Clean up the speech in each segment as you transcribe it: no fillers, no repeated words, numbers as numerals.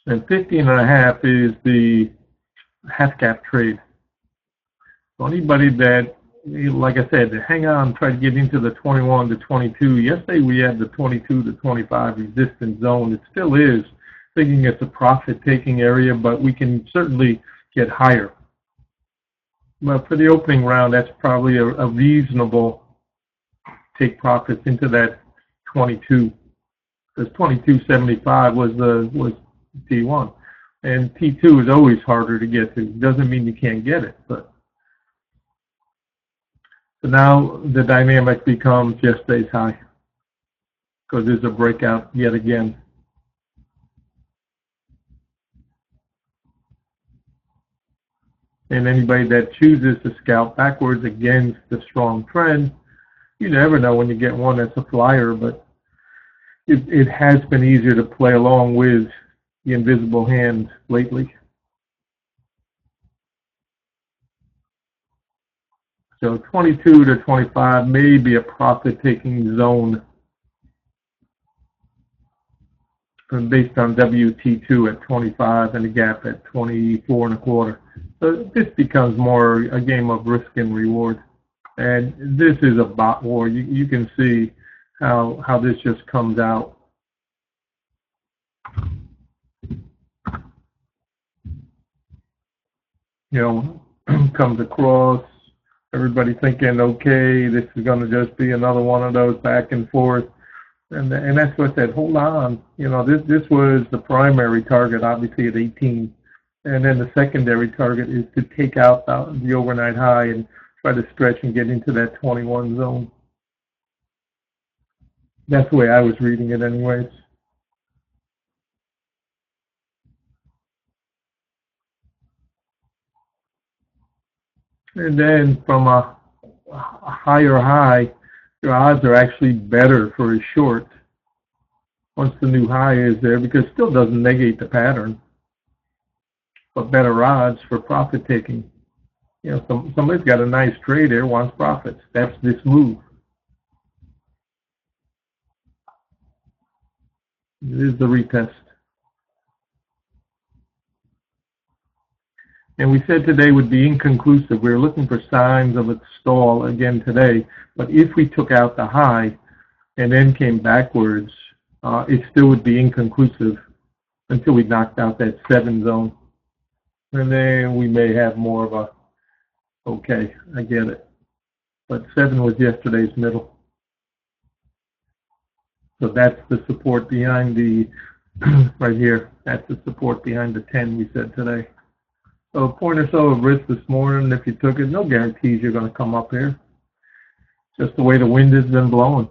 And 15.5 is the half gap trade. So anybody that, like I said, hang on, try to get into the 21 to 22. Yesterday we had the 22 to 25 resistance zone. It still is, thinking it's a profit-taking area, but we can certainly get higher. But for the opening round, that's probably a reasonable take profits into that 22, because 22.75 was T1, and T2 is always harder to get to. Doesn't mean you can't get it, but so now the dynamic becomes yesterday's high, because there's a breakout yet again. And anybody that chooses to scalp backwards against the strong trend, you never know when you get one that's a flyer, but it has been easier to play along with the invisible hand lately. So 22 to 25 may be a profit-taking zone based on WT2 at 25 and a gap at 24.25. So this becomes more a game of risk and reward. And this is a bot war. You can see how this just comes out. You know, comes across, everybody thinking, okay, this is going to just be another one of those back and forth. And that's what I said, hold on. You know, this was the primary target, obviously, at 18. And then the secondary target is to take out the overnight high and try to stretch and get into that 21 zone. That's the way I was reading it anyways. And then from a higher high, your odds are actually better for a short once the new high is there, because it still doesn't negate the pattern, but better odds for profit taking. You know, somebody's got a nice trade there, wants profits. That's this move. This is the retest. And we said today would be inconclusive. We were looking for signs of a stall again today. But if we took out the high and then came backwards, it still would be inconclusive until we knocked out that 7 zone. And then we may have more of a, okay, I get it. But 7 was yesterday's middle. So that's the support behind the, right here, that's the support behind the 10 we said today. So a point or so of risk this morning. If you took it, no guarantees you're going to come up here. Just the way the wind has been blowing.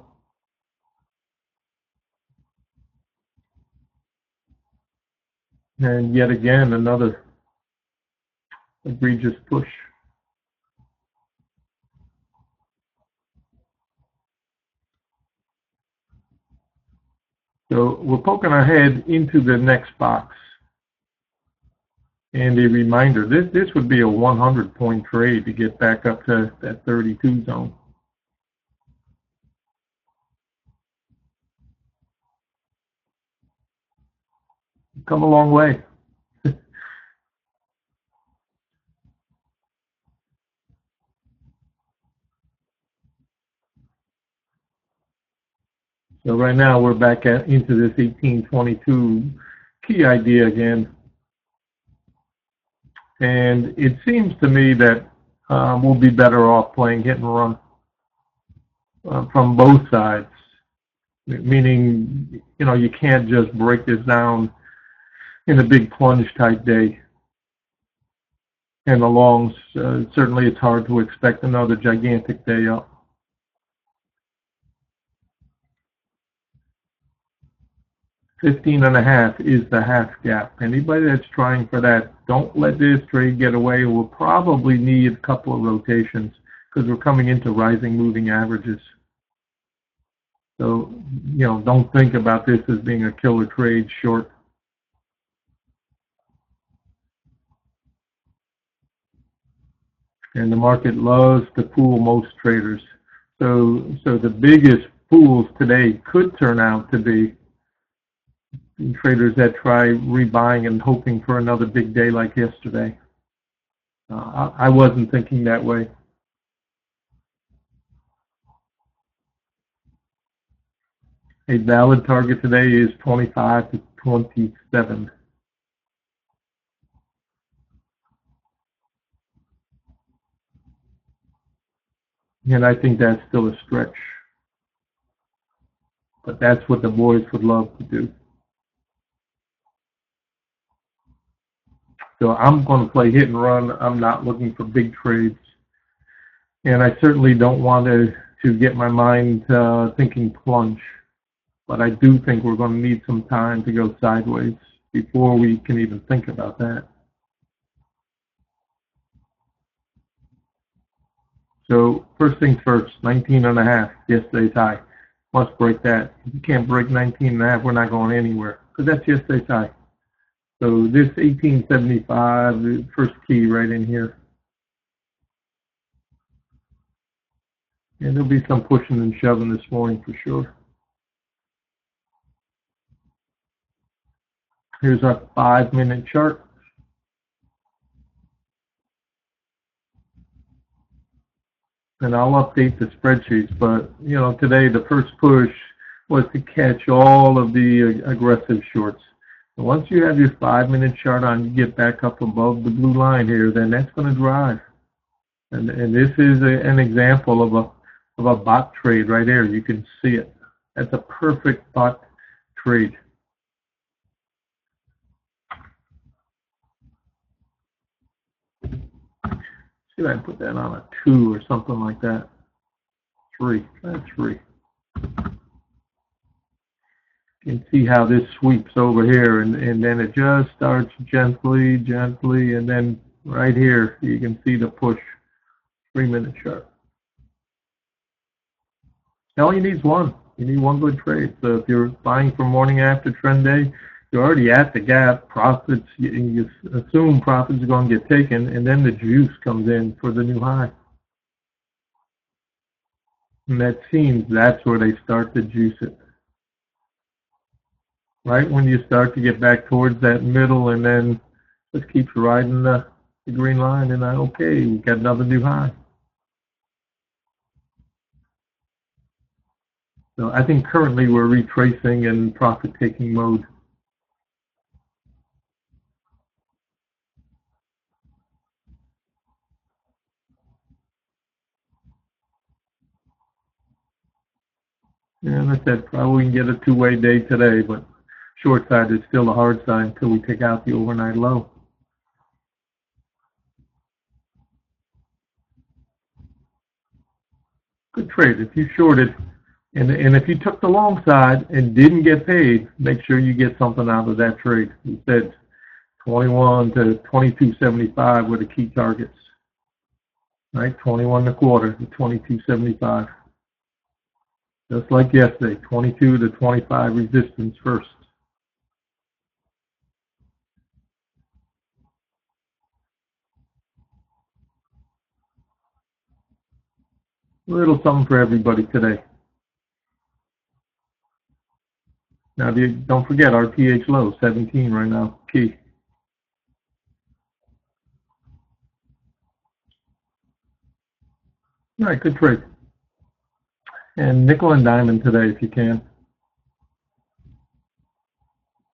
And yet again, another egregious push. So we're poking our head into the next box. And a reminder, this would be a 100-point trade to get back up to that 32 zone. Come a long way. So right now we're back into this 1822 key idea again. And it seems to me that we'll be better off playing hit and run from both sides. Meaning, you know, you can't just break this down in a big plunge type day. And the longs, certainly it's hard to expect another gigantic day up. $15.5 is the half gap. Anybody that's trying for that, don't let this trade get away. We'll probably need a couple of rotations because we're coming into rising moving averages. So, you know, don't think about this as being a killer trade short. And the market loves to fool most traders. So the biggest fools today could turn out to be traders that try rebuying and hoping for another big day like yesterday. I wasn't thinking that way. A valid target today is 25 to 27. And I think that's still a stretch. But that's what the boys would love to do. So I'm going to play hit and run. I'm not looking for big trades. And I certainly don't want to get my mind thinking plunge. But I do think we're going to need some time to go sideways before we can even think about that. So first things first, 19.5, yesterday's high. Must break that. If you can't break 19.5, we're not going anywhere, because that's yesterday's high. So this 1875, the first key right in here. And there'll be some pushing and shoving this morning for sure. Here's our 5-minute chart. And I'll update the spreadsheets, but you know, today the first push was to catch all of the aggressive shorts. And once you have your 5-minute chart on, you get back up above the blue line here, then that's going to drive. And this is an example of a bot trade right there. You can see it. That's a perfect bot trade. See if I can put that on a 2 or something like that. 3. That's 3. You can see how this sweeps over here, and then it just starts gently, and then right here you can see the push. 3-minute chart. All you need is one. You need one good trade. So if you're buying for morning after trend day, you're already at the gap. Profits, you assume profits are going to get taken, and then the juice comes in for the new high. And that seems that's where they start to juice it. Right when you start to get back towards that middle, and then just keeps riding the green line, and okay, we got another new high. So I think currently we're retracing in profit-taking mode. Yeah, like I said, probably we can get a two-way day today, but short side is still a hard side until we take out the overnight low. Good trade. If you shorted, and if you took the long side and didn't get paid, make sure you get something out of that trade. We said 21 to 22.75 were the key targets. Right, 21.25 to 22.75. Just like yesterday, 22 to 25 resistance first. A little something for everybody today. Now, don't forget our TH low, 17 right now, key. All right, good trade. And nickel and diamond today if you can.